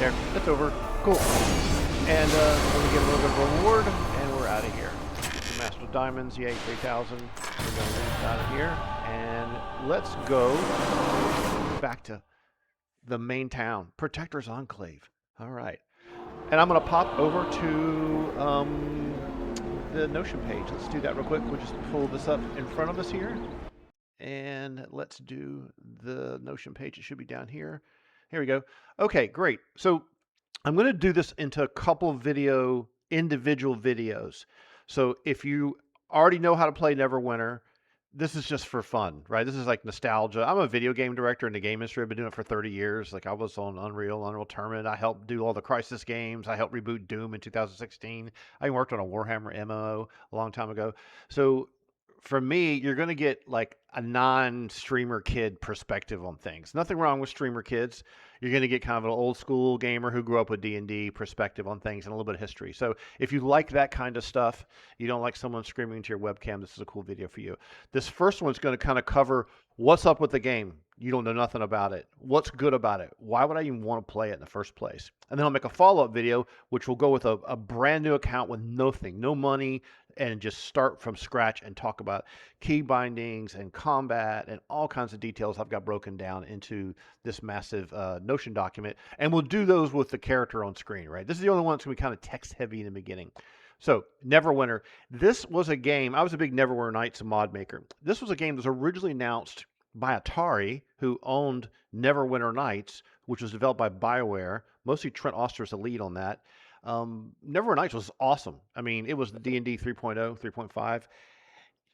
There, it's over. Cool. And we're gonna get a little bit of reward, and we're out of here. Master Diamonds, yay, 3,000. We're gonna leave out of here, and let's go back to the main town, Protector's Enclave. All right. And I'm going to pop over to the Notion page. Let's do that real quick. We'll just pull this up in front of us here. And let's do the Notion page. It should be down here. Here we go. Okay, great. So I'm going to do this into a couple of individual videos. So if you already know how to play Neverwinter, this is just for fun, right? This is like nostalgia. I'm a video game director in the game industry. I've been doing it for 30 years. Like I was on Unreal Tournament. I helped do all the Crysis games. I helped reboot Doom in 2016. I worked on a Warhammer MMO a long time ago. So for me, you're going to get like a non-streamer kid perspective on things. Nothing wrong with streamer kids. You're going to get kind of an old school gamer who grew up with D&D perspective on things and a little bit of history. So if you like that kind of stuff, you don't like someone screaming into your webcam, this is a cool video for you. This first one's going to kind of cover what's up with the game. You don't know nothing about it. What's good about it? Why would I even want to play it in the first place? And then I'll make a follow-up video, which will go with a brand new account with nothing, no money, and just start from scratch and talk about key bindings and combat and all kinds of details I've got broken down into this massive Notion document. And we'll do those with the character on screen, right? This is the only one that's going to be kind of text heavy in the beginning. So Neverwinter, this was a game. I was a big Neverwinter Nights mod maker. This was a game that was originally announced by Atari, who owned Neverwinter Nights, which was developed by BioWare. Mostly Trent Oster's the lead on that. Neverwinter Nights was awesome. I mean, it was the D&D 3.0, 3.5.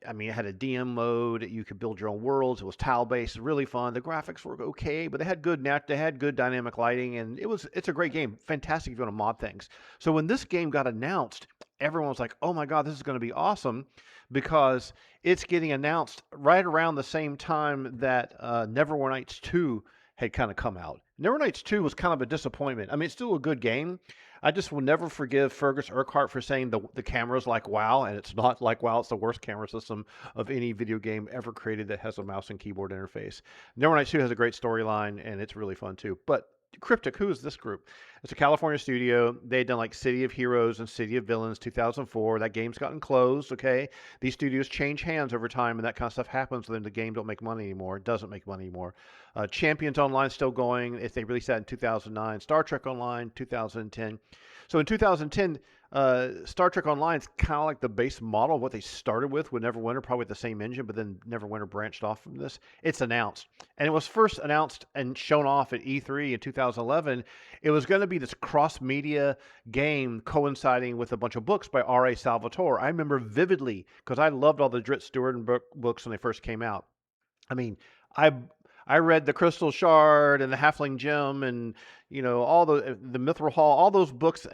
I mean, it had a DM mode. You could build your own worlds. It was tile-based, really fun. The graphics were okay, but they had good dynamic lighting, and it's a great game. Fantastic if you want to mod things. So when this game got announced, everyone was like, "Oh my God, this is going to be awesome," because it's getting announced right around the same time that Neverwinter Nights 2 had kind of come out. Neverwinter Nights 2 was kind of a disappointment. I mean, it's still a good game. I just will never forgive Fergus Urquhart for saying the camera's like WoW, and it's not like WoW. It's the worst camera system of any video game ever created that has a mouse and keyboard interface. Neverwinter Nights 2 has a great storyline, and it's really fun too. But Cryptic, who is this group? It's a California studio. They'd done like City of Heroes and City of Villains 2004. That game's gotten closed, okay? These studios change hands over time, and that kind of stuff happens. Then the game don't make money anymore. It doesn't make money anymore. Champions Online still going. If they released that in 2009. Star Trek Online 2010. So in 2010, Star Trek Online is kind of like the base model of what they started with Neverwinter, probably with the same engine, but then Neverwinter branched off from this. It's announced. And it was first announced and shown off at E3 in 2011. It was going to be this cross-media game coinciding with a bunch of books by R.A. Salvatore. I remember vividly, because I loved all the Drizzt Stewart books when they first came out. I mean, I read The Crystal Shard and The Halfling Gem and, you know, all the Mithril Hall, all those books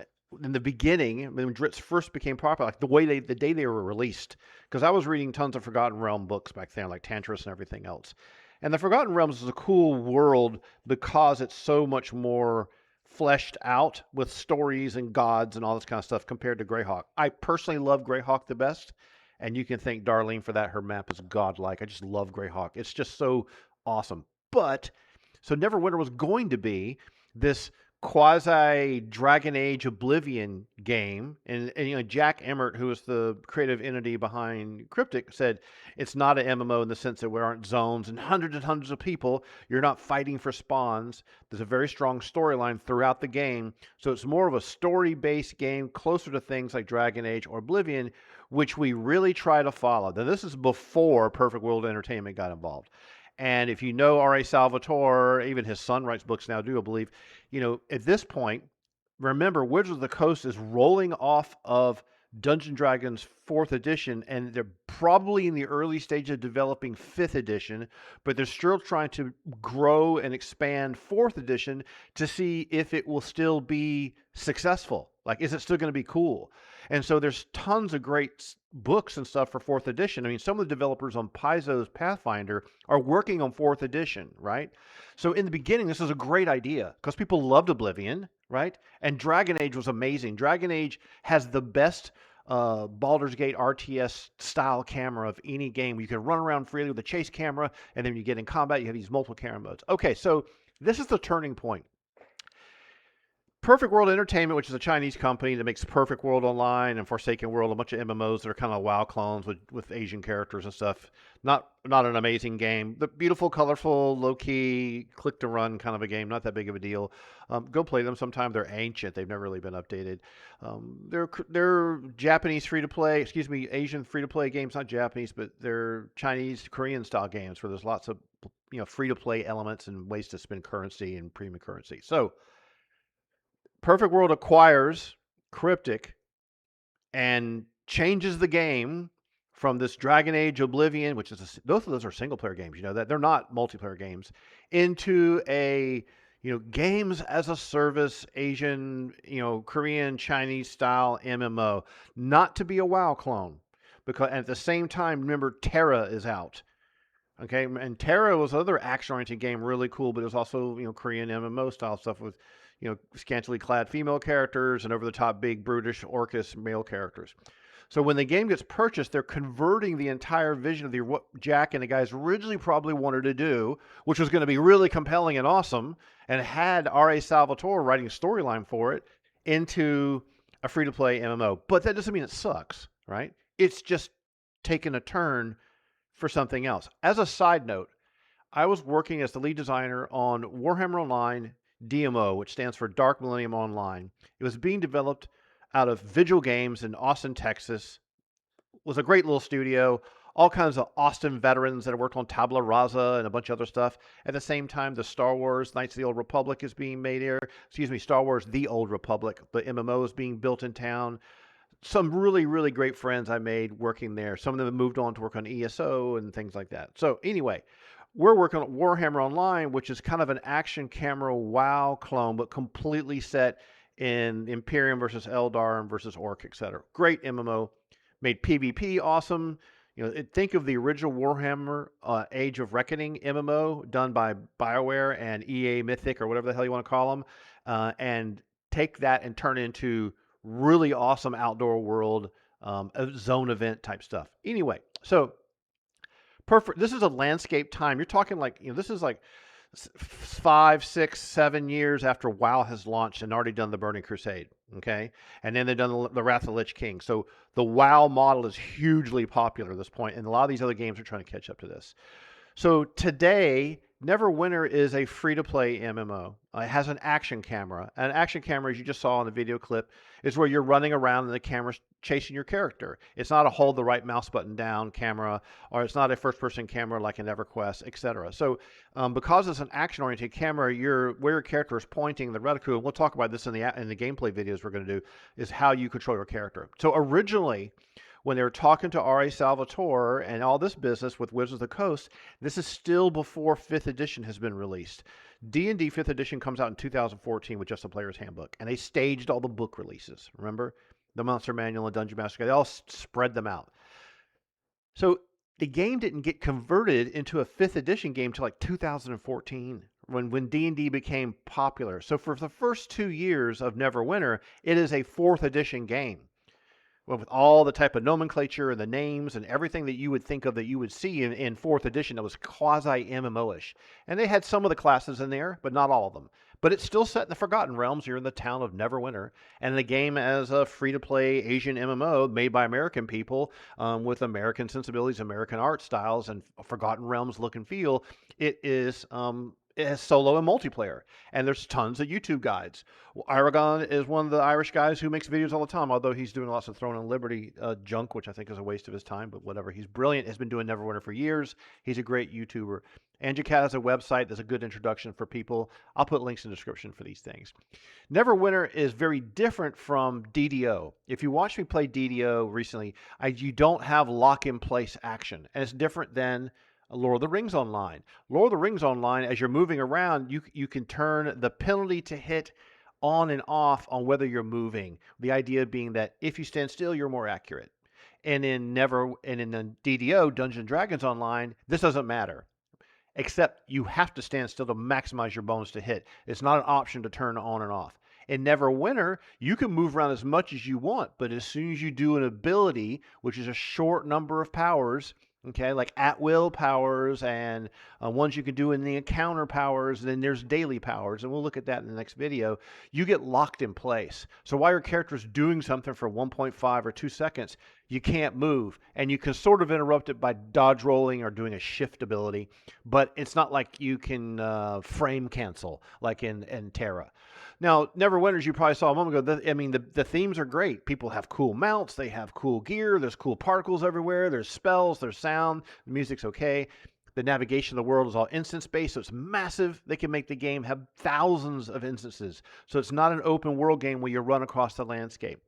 in the beginning, when Drizzt first became popular, like the day they were released, because I was reading tons of Forgotten Realm books back then, like Tantris and everything else. And the Forgotten Realms is a cool world because it's so much more fleshed out with stories and gods and all this kind of stuff compared to Greyhawk. I personally love Greyhawk the best, and you can thank Darlene for that. Her map is godlike. I just love Greyhawk. It's just so awesome. But so Neverwinter was going to be this quasi Dragon Age Oblivion game, and you know, Jack Emmert, who is the creative entity behind Cryptic, said it's not an MMO in the sense that there aren't zones and hundreds of people. You're not fighting for spawns. There's a very strong storyline throughout the game, so it's more of a story-based game, closer to things like Dragon Age or Oblivion, which we really try to follow. Now, this is before Perfect World Entertainment got involved. And if you know R.A. Salvatore, even his son writes books now, I believe, you know, at this point, remember, Wizards of the Coast is rolling off of Dungeons & Dragons 4th edition, and they're probably in the early stage of developing 5th edition, but they're still trying to grow and expand 4th edition to see if it will still be successful. Like, is it still going to be cool? And so there's tons of great books and stuff for 4th edition. I mean, some of the developers on Paizo's Pathfinder are working on 4th edition, right? So in the beginning, this is a great idea because people loved Oblivion, right? And Dragon Age was amazing. Dragon Age has the best Baldur's Gate RTS style camera of any game. You can run around freely with a chase camera, and then when you get in combat, you have these multiple camera modes. Okay, so this is the turning point. Perfect World Entertainment, which is a Chinese company that makes Perfect World Online and Forsaken World, a bunch of MMOs that are kind of WoW clones with Asian characters and stuff. Not an amazing game. The beautiful, colorful, low key, click to run kind of a game. Not that big of a deal. Go play them sometime. They're ancient. They've never really been updated. They're Japanese free to play. Excuse me, Asian free to play games. Not Japanese, but they're Chinese, Korean style games where there's lots of free to play elements and ways to spend currency and premium currency. So Perfect World acquires Cryptic and changes the game from this Dragon Age Oblivion, which is both of those are single player games. You know that they're not multiplayer games, into a games as a service Asian Korean Chinese style MMO, not to be a WoW clone, because at the same time, remember Terra is out. Okay, and Terra was another action-oriented game, really cool, but it was also Korean MMO style stuff with scantily clad female characters and over-the-top big brutish orcish male characters. So when the game gets purchased, they're converting the entire vision of what Jack and the guys originally probably wanted to do, which was going to be really compelling and awesome, and had R.A. Salvatore writing a storyline for it, into a free-to-play MMO. But that doesn't mean it sucks, right? It's just taken a turn for something else. As a side note, I was working as the lead designer on Warhammer Online DMO, which stands for Dark Millennium Online. It was being developed out of Vigil Games in Austin, Texas. It was a great little studio. All kinds of Austin veterans that have worked on Tabula Rasa and a bunch of other stuff. At the same time, the Star Wars Knights of the Old Republic is being made here. Excuse me, Star Wars The Old Republic. The MMO is being built in town. Some really, really great friends I made working there. Some of them have moved on to work on ESO and things like that. So anyway, we're working on Warhammer Online, which is kind of an action camera WoW clone, but completely set in Imperium versus Eldar and versus Orc, etc. Great MMO. Made PvP awesome. Think of the original Warhammer Age of Reckoning MMO done by BioWare and EA Mythic or whatever the hell you want to call them, and take that and turn it into really awesome outdoor world, zone event type stuff. Anyway, so perfect. This is a landscape time. You're talking like, this is like 5, 6, 7 years after WoW has launched and already done the Burning Crusade. Okay. And then they've done the Wrath of the Lich King. So the WoW model is hugely popular at this point, and a lot of these other games are trying to catch up to this. So today, Neverwinter is a free-to-play MMO. It has an action camera. An action camera, as you just saw in the video clip, is where you're running around and the camera's chasing your character. It's not a hold the right mouse button down camera, or it's not a first-person camera like in EverQuest, etc. So because it's an action-oriented camera, where your character is pointing, the reticle, and we'll talk about this in the gameplay videos we're going to do, is how you control your character. So originally, when they were talking to R.A. Salvatore and all this business with Wizards of the Coast, this is still before 5th edition has been released. D&D 5th edition comes out in 2014 with just a player's handbook, and they staged all the book releases. Remember? The Monster Manual and Dungeon Master Guide, they all spread them out. So the game didn't get converted into a 5th edition game until like 2014 when D&D became popular. So for the first 2 years of Neverwinter, it is a 4th edition game. Well, with all the type of nomenclature and the names and everything that you would think of that you would see in 4th edition that was quasi-MMO-ish. And they had some of the classes in there, but not all of them. But it's still set in the Forgotten Realms. You're in the town of Neverwinter. And the game as a free-to-play Asian MMO made by American people with American sensibilities, American art styles, and Forgotten Realms look and feel. It has solo and multiplayer, and there's tons of YouTube guides. Aragon is one of the Irish guys who makes videos all the time, although he's doing lots of Throne and Liberty junk, which I think is a waste of his time, but whatever. He's brilliant, has been doing Neverwinter for years. He's a great YouTuber. Angicat has a website that's a good introduction for people. I'll put links in the description for these things. Neverwinter is very different from DDO. If you watch me play DDO recently, you don't have lock-in-place action, and it's different than Lord of the Rings Online. Lord of the Rings Online, as you're moving around, you can turn the penalty to hit on and off on whether you're moving. The idea being that if you stand still, you're more accurate. And in DDO, Dungeons and Dragons Online, this doesn't matter. Except you have to stand still to maximize your bonus to hit. It's not an option to turn on and off. In Neverwinter, you can move around as much as you want, but as soon as you do an ability, which is a short number of powers, Okay, like at will powers and ones you can do in the encounter powers, and then there's daily powers, and we'll look at that in the next video. You get locked in place. So while your character's doing something for 1.5 or 2 seconds, you can't move, and you can sort of interrupt it by dodge rolling or doing a shift ability, but it's not like you can frame cancel like in Terra. Now, Neverwinters, you probably saw a moment ago. The themes are great. People have cool mounts. They have cool gear. There's cool particles everywhere. There's spells. There's sound. The music's okay. The navigation of the world is all instance-based, so it's massive. They can make the game have thousands of instances. So it's not an open world game where you run across the landscape.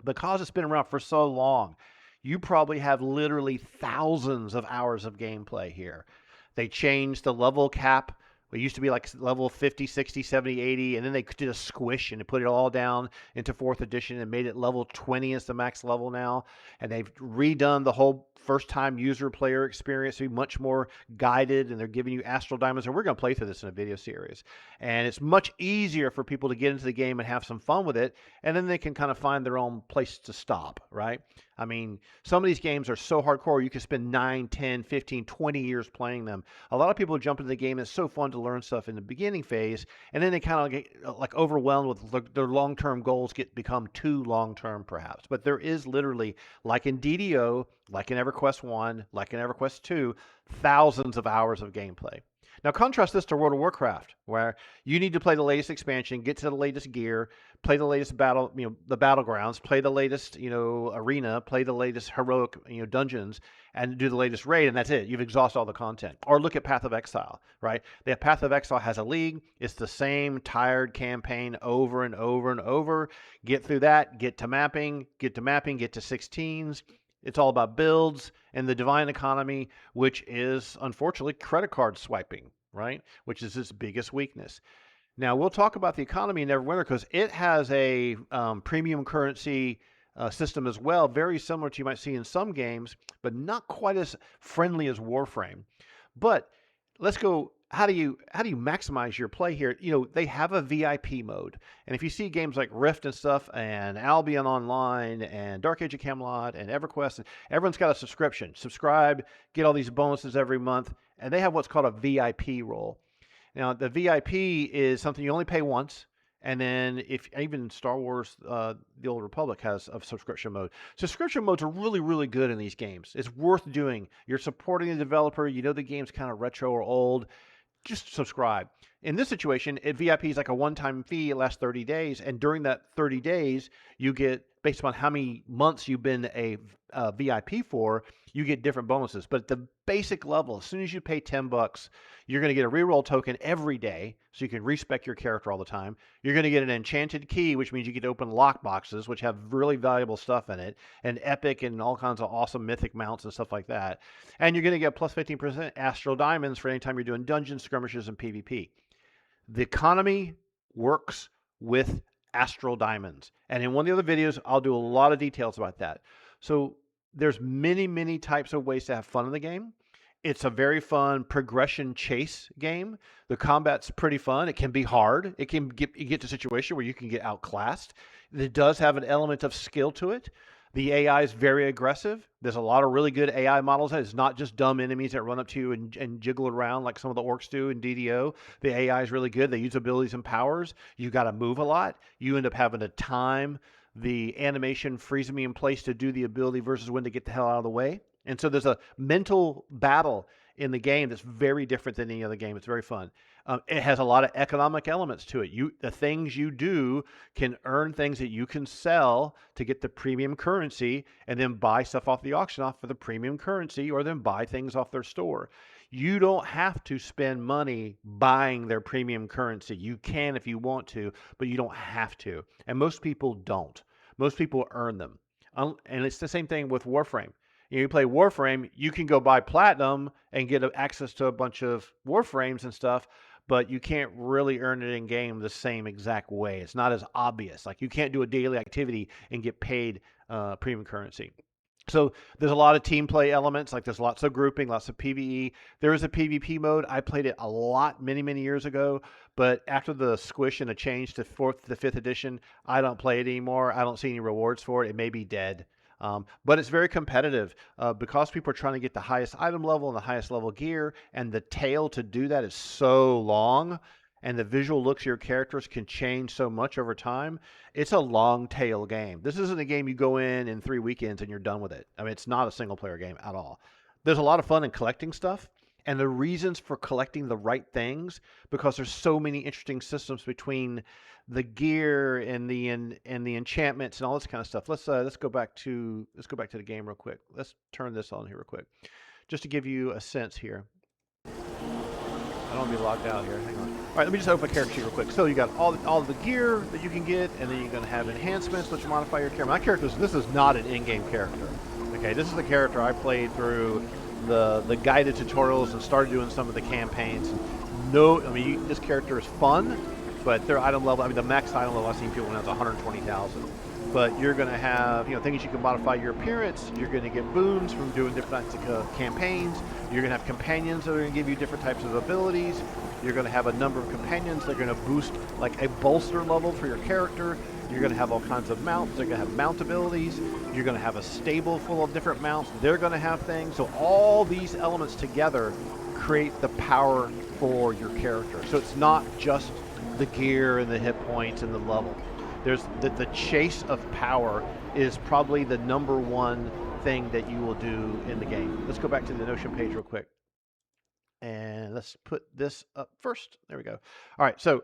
Because it's been around for so long, you probably have literally thousands of hours of gameplay here. They changed the level cap. It used to be like level 50, 60, 70, 80, and then they did a squish and they put it all down into 4th edition and made it level 20 as the max level now. And they've redone the whole first-time user player experience to be much more guided, and they're giving you astral diamonds. And we're going to play through this in a video series. And it's much easier for people to get into the game and have some fun with it, and then they can kind of find their own place to stop, right? I mean, some of these games are so hardcore, you can spend 9, 10, 15, 20 years playing them. A lot of people jump into the game, it's so fun to learn stuff in the beginning phase, and then they kind of get like overwhelmed with their long-term goals become too long-term perhaps. But there is literally, like in DDO, like in EverQuest 1, like in EverQuest 2, thousands of hours of gameplay. Now contrast this to World of Warcraft, where you need to play the latest expansion, get to the latest gear, play the latest battle, the battlegrounds, play the latest, arena, play the latest heroic, dungeons, and do the latest raid, and that's it. You've exhausted all the content. Or look at Path of Exile, right? The Path of Exile has a league. It's the same tired campaign over and over and over. Get through that, get to mapping, get to 16s. It's all about builds and the divine economy, which is unfortunately credit card swiping, right? Which is its biggest weakness. Now, we'll talk about the economy in Neverwinter because it has a premium currency system as well, very similar to you might see in some games, but not quite as friendly as Warframe. But let's go. How do you maximize your play here? They have a VIP mode, and if you see games like Rift and stuff, and Albion Online, and Dark Age of Camelot, and EverQuest, and everyone's got a subscription. Subscribe, get all these bonuses every month, and they have what's called a VIP role. Now, the VIP is something you only pay once, and then if even Star Wars, The Old Republic has a subscription mode. Subscription modes are really, really good in these games. It's worth doing. You're supporting the developer. You know the game's kind of retro or old. Just subscribe. In this situation, VIP is like a one-time fee. It lasts 30 days. And during that 30 days, you get, based upon how many months you've been a VIP for, you get different bonuses. But at the basic level, as soon as you pay $10, you're going to get a reroll token every day, so you can respec your character all the time. You're going to get an enchanted key, which means you get to open lock boxes, which have really valuable stuff in it, and epic and all kinds of awesome mythic mounts and stuff like that. And you're going to get plus 15% astral diamonds for any time you're doing dungeons, skirmishes, and PvP. The economy works with astral diamonds. And in one of the other videos, I'll do a lot of details about that. So there's many, many types of ways to have fun in the game. It's a very fun progression chase game. The combat's pretty fun. It can be hard. You get to a situation where you can get outclassed. It does have an element of skill to it. The AI is very aggressive. There's a lot of really good AI models. It's not just dumb enemies that run up to you and jiggle around like some of the orcs do in DDO. The AI is really good. They use abilities and powers. You got to move a lot. You end up having to time the animation, freezing me in place to do the ability versus when to get the hell out of the way. And so there's a mental battle in the game that's very different than any other game. It's very fun. It has a lot of economic elements to it. The things you do can earn things that you can sell to get the premium currency and then buy stuff off the auction off for the premium currency, or then buy things off their store. You don't have to spend money buying their premium currency. You can if you want to, but you don't have to. And most people don't. Most people earn them. And it's the same thing with Warframe. You play Warframe, you can go buy Platinum and get access to a bunch of Warframes and stuff, but you can't really earn it in game the same exact way. It's not as obvious. Like you can't do a daily activity and get paid premium currency. So there's a lot of team play elements, like there's lots of grouping, lots of PvE. There is a PvP mode. I played it a lot many, many years ago, but after the squish and a change to 4th to 5th edition, I don't play it anymore. I don't see any rewards for it. It may be dead. But it's very competitive because people are trying to get the highest item level and the highest level gear, and the tail to do that is so long, and the visual looks of your characters can change so much over time. It's a long tail game. This isn't a game you go in 3 weekends and you're done with it. I mean, it's not a single player game at all. There's a lot of fun in collecting stuff, and the reasons for collecting the right things, because there's so many interesting systems between the gear and the enchantments and all this kind of stuff. Let's go back to the game real quick. Let's turn this on here real quick, just to give you a sense here. I don't want to be logged out here. Hang on. All right, let me just open a character sheet real quick. So you got all the gear that you can get, and then you're going to have enhancements which modify your character. My character, this is not an in-game character. Okay, this is the character I played through the guided tutorials and started doing some of the campaigns. No, I mean, this character is fun, but their item level, I mean, the max item level I've seen people when it's 120,000. But you're going to have, things you can modify your appearance. You're going to get boons from doing different types of campaigns. You're going to have companions that are going to give you different types of abilities. You're going to have a number of companions that are going to boost like a bolster level for your character. You're going to have all kinds of mounts. They're going to have mount abilities. You're going to have a stable full of different mounts. They're going to have things. So all these elements together create the power for your character. So it's not just the gear and the hit points and the level. There's the chase of power is probably the number one thing that you will do in the game. Let's go back to the Notion page real quick. And let's put this up first. There we go. All right, so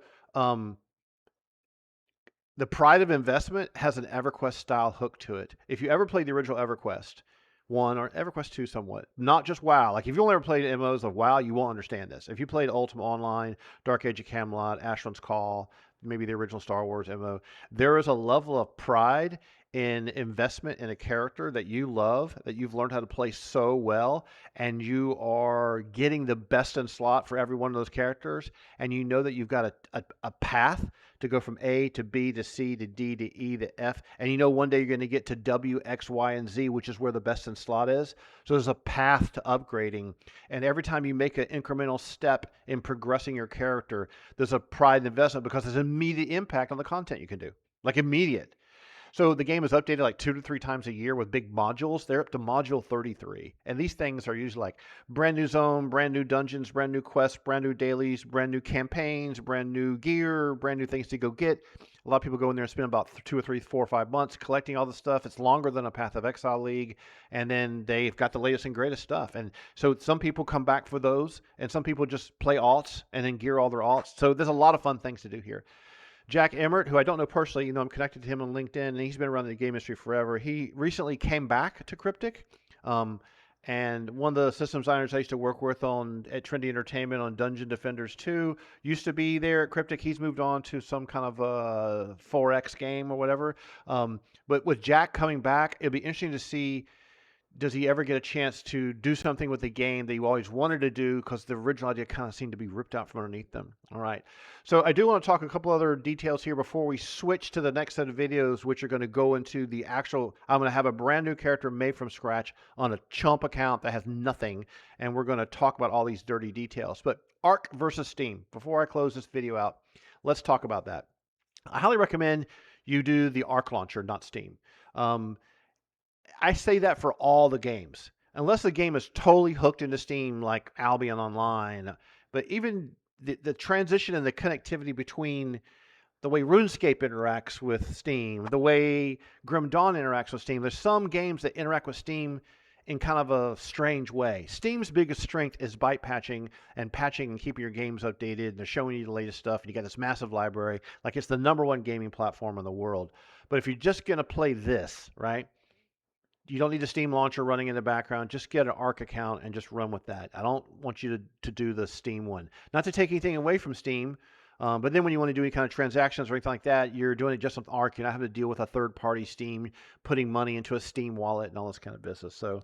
the Pride of Investment has an EverQuest style hook to it. If you ever played the original EverQuest 1 or EverQuest 2 somewhat, not just WoW. Like if you only ever played MMOs of WoW, you won't understand this. If you played Ultima Online, Dark Age of Camelot, Asheron's Call, maybe the original Star Wars MMO, there is a level of pride in investment in a character that you love, that you've learned how to play so well, and you are getting the best in slot for every one of those characters, and you know that you've got a path to go from A to B to C to D to E to F, and you know one day you're going to get to W, X, Y, and Z, which is where the best in slot is. So there's a path to upgrading, and every time you make an incremental step in progressing your character, there's a pride and investment because there's immediate impact on the content you can do, like immediate. So the game is updated like 2 to 3 times a year with big modules. They're up to module 33. And these things are usually like brand new zone, brand new dungeons, brand new quests, brand new dailies, brand new campaigns, brand new gear, brand new things to go get. A lot of people go in there and spend about 2 or 3, 4 or 5 months collecting all the stuff. It's longer than a Path of Exile League. And then they've got the latest and greatest stuff. And so some people come back for those, and some people just play alts and then gear all their alts. So there's a lot of fun things to do here. Jack Emmert, who I don't know personally, I'm connected to him on LinkedIn, and he's been around the game industry forever. He recently came back to Cryptic, and one of the systems designers I used to work with at Trendy Entertainment on Dungeon Defenders 2 used to be there at Cryptic. He's moved on to some kind of a 4X game or whatever. But with Jack coming back, it'll be interesting to see, does he ever get a chance to do something with the game that he always wanted to do, because the original idea kind of seemed to be ripped out from underneath them. All right. So I do want to talk a couple other details here before we switch to the next set of videos, which are going to go into the actual, I'm going to have a brand new character made from scratch on a chump account that has nothing, and we're going to talk about all these dirty details. But Arc versus Steam, before I close this video out, let's talk about that. I highly recommend you do the Arc launcher, not Steam. I say that for all the games, unless the game is totally hooked into Steam, like Albion Online. But even the transition and the connectivity between the way RuneScape interacts with Steam, the way Grim Dawn interacts with Steam, there's some games that interact with Steam in kind of a strange way. Steam's biggest strength is byte patching and keeping your games updated, and they're showing you the latest stuff, and you got this massive library. Like, it's the #1 gaming platform in the world. But if you're just going to play this, right, you don't need a Steam launcher running in the background. Just get an Arc account and just run with that. I don't want you to do the Steam one. Not to take anything away from Steam, but then when you want to do any kind of transactions or anything like that, you're doing it just with Arc. You're not having to deal with a third-party Steam, putting money into a Steam wallet and all this kind of business. So,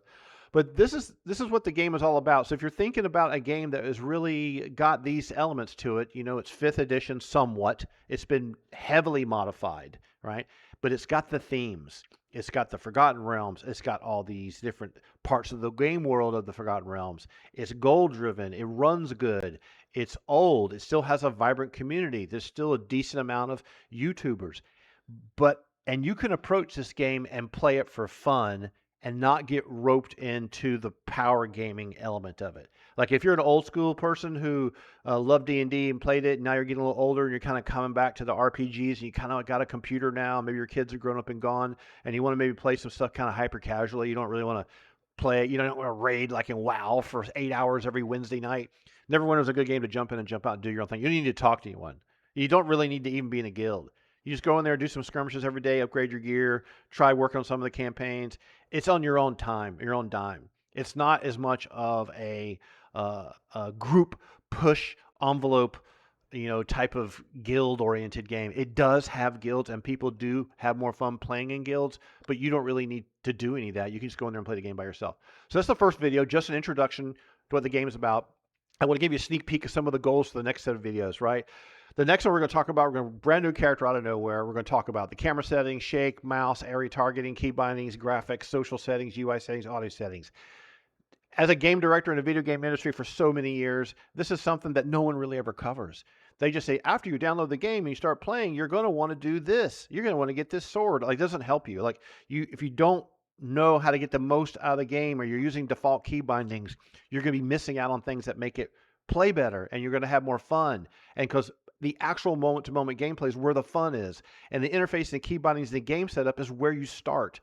but this is what the game is all about. So if you're thinking about a game that has really got these elements to it, it's 5th edition somewhat. It's been heavily modified, right? But it's got the themes. It's got the Forgotten Realms. It's got all these different parts of the game world of the Forgotten Realms. It's goal-driven. It runs good. It's old. It still has a vibrant community. There's still a decent amount of YouTubers. But And you can approach this game and play it for fun and not get roped into the power gaming element of it. Like if you're an old school person who loved D&D and played it, and now you're getting a little older and you're kind of coming back to the RPGs, and you kind of got a computer now, maybe your kids are grown up and gone, and you want to maybe play some stuff kind of hyper casually. You don't really want to play it. You don't want to raid like in WoW for 8 hours every Wednesday night. Neverwinter is a good game to jump in and jump out and do your own thing. You don't need to talk to anyone. You don't really need to even be in a guild. You just go in there, do some skirmishes every day, upgrade your gear, try working on some of the campaigns. It's on your own time, your own dime. It's not as much of a group push envelope, type of guild-oriented game. It does have guilds, and people do have more fun playing in guilds, but you don't really need to do any of that. You can just go in there and play the game by yourself. So that's the first video, just an introduction to what the game is about. I want to give you a sneak peek of some of the goals for the next set of videos, right? The next one we're going to talk about, we're going to brand new character out of nowhere. We're going to talk about the camera settings, shake, mouse, area targeting, key bindings, graphics, social settings, UI settings, audio settings. As a game director in the video game industry for so many years, this is something that no one really ever covers. They just say, after you download the game and you start playing, you're going to want to do this. You're going to want to get this sword. Like, it doesn't help you. Like, if you don't know how to get the most out of the game, or you're using default key bindings, you're going to be missing out on things that make it play better, and you're going to have more fun. And because the actual moment-to-moment gameplay is where the fun is, and the interface and the key bindings and the game setup is where you start.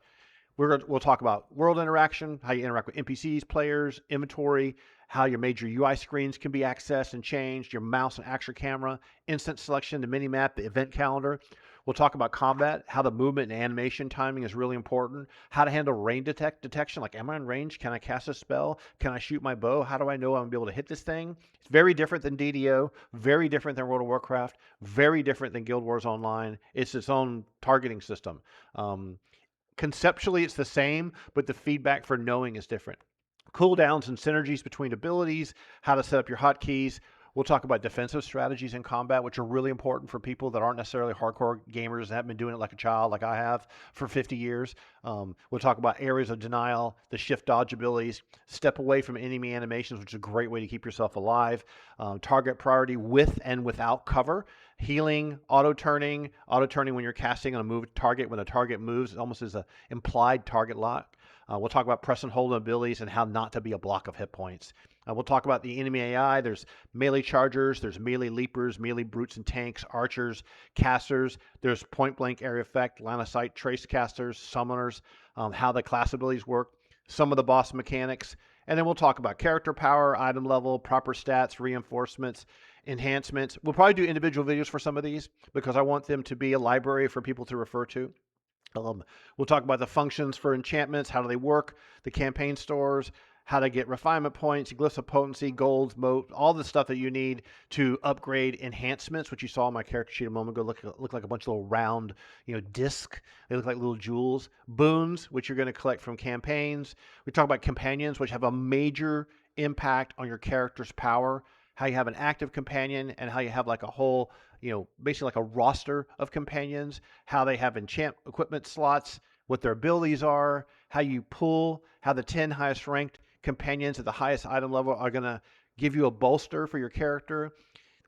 We'll talk about world interaction, how you interact with NPCs, players, inventory, how your major UI screens can be accessed and changed, your mouse and action camera, instant selection, the mini-map, the event calendar. We'll talk about combat, how the movement and animation timing is really important, how to handle range detection, like am I in range? Can I cast a spell? Can I shoot my bow? How do I know I'm going to be able to hit this thing? It's very different than DDO, very different than World of Warcraft, very different than Guild Wars Online. It's its own targeting system. Conceptually, it's the same, but the feedback for knowing is different. Cooldowns and synergies between abilities, how to set up your hotkeys. We'll talk about defensive strategies in combat, which are really important for people that aren't necessarily hardcore gamers and haven't been doing it like a child, like I have for 50 years. We'll talk about areas of denial, the shift dodge abilities, step away from enemy animations, which is a great way to keep yourself alive, target priority with and without cover, healing, auto-turning when you're casting on a moved target. When a target moves, it almost is an implied target lock. We'll talk about press and hold abilities and how not to be a block of hit points. We'll talk about the enemy AI. There's melee chargers, there's melee leapers, melee brutes and tanks, archers, casters. There's point blank area effect, line of sight, trace casters, summoners, how the class abilities work, some of the boss mechanics. And then we'll talk about character power, item level, proper stats, reinforcements, enhancements. We'll probably do individual videos for some of these because I want them to be a library for people to refer to. We'll talk about the functions for enchantments, how do they work, the campaign stores, how to get refinement points, glyphs of potency, golds, moat, all the stuff that you need to upgrade enhancements, which you saw on my character sheet a moment ago, look like a bunch of little round, disc. They look like little jewels. Boons, which you're going to collect from campaigns. We talk about companions, which have a major impact on your character's power, how you have an active companion and how you have like a whole, basically like a roster of companions, how they have enchant equipment slots, what their abilities are, how you pull, how the 10 highest ranked companions at the highest item level are going to give you a bolster for your character,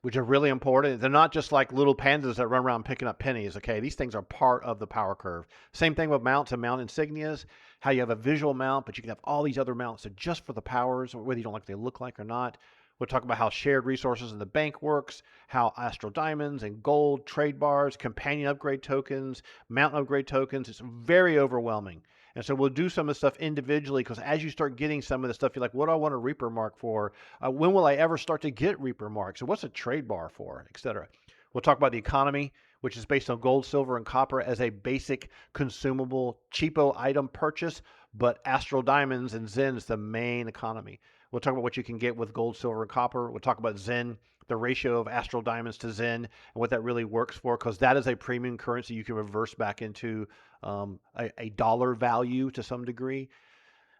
which are really important. They're not just like little pandas that run around picking up pennies, okay? These things are part of the power curve. Same thing with mounts and mount insignias, how you have a visual mount, but you can have all these other mounts that just for the powers, whether you don't like what they look like or not. We'll talk about how shared resources in the bank works, how astral diamonds and gold, trade bars, companion upgrade tokens, mount upgrade tokens. It's very overwhelming. And so we'll do some of the stuff individually because as you start getting some of the stuff, you're like, what do I want a Reaper mark for? When will I ever start to get Reaper marks? So what's a trade bar for, etc. We'll talk about the economy, which is based on gold, silver, and copper as a basic consumable cheapo item purchase, but astral diamonds and Zen is the main economy. We'll talk about what you can get with gold, silver, and copper. We'll talk about Zen, the ratio of astral diamonds to Zen, and what that really works for, because that is a premium currency you can reverse back into a dollar value to some degree.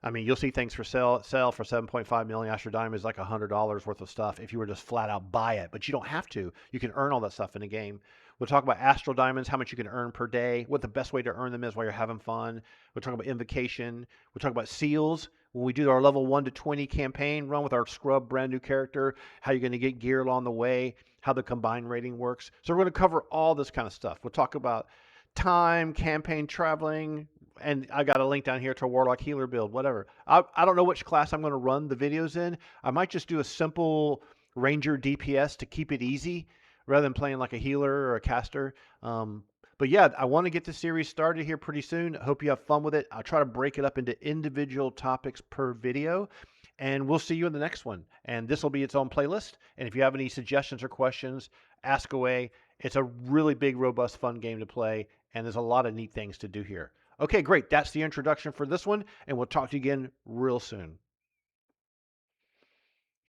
I mean, you'll see things for sale for 7.5 million astral diamonds, like $100 worth of stuff if you were just flat out buy it. But you don't have to. You can earn all that stuff in the game. We'll talk about astral diamonds, how much you can earn per day, what the best way to earn them is while you're having fun. We'll talk about invocation. We'll talk about seals. When we do our level 1 to 20 campaign run with our scrub brand new character, how you're going to get gear along the way, how the combined rating works. So we're going to cover all this kind of stuff. We'll talk about time, campaign traveling, and I got a link down here to a Warlock healer build, whatever. I don't know which class I'm going to run the videos in. I might just do a simple Ranger DPS to keep it easy rather than playing like a healer or a caster. But yeah, I want to get the series started here pretty soon. I hope you have fun with it. I'll try to break it up into individual topics per video. And we'll see you in the next one. And this will be its own playlist. And if you have any suggestions or questions, ask away. It's a really big, robust, fun game to play. And there's a lot of neat things to do here. Okay, great. That's the introduction for this one. And we'll talk to you again real soon.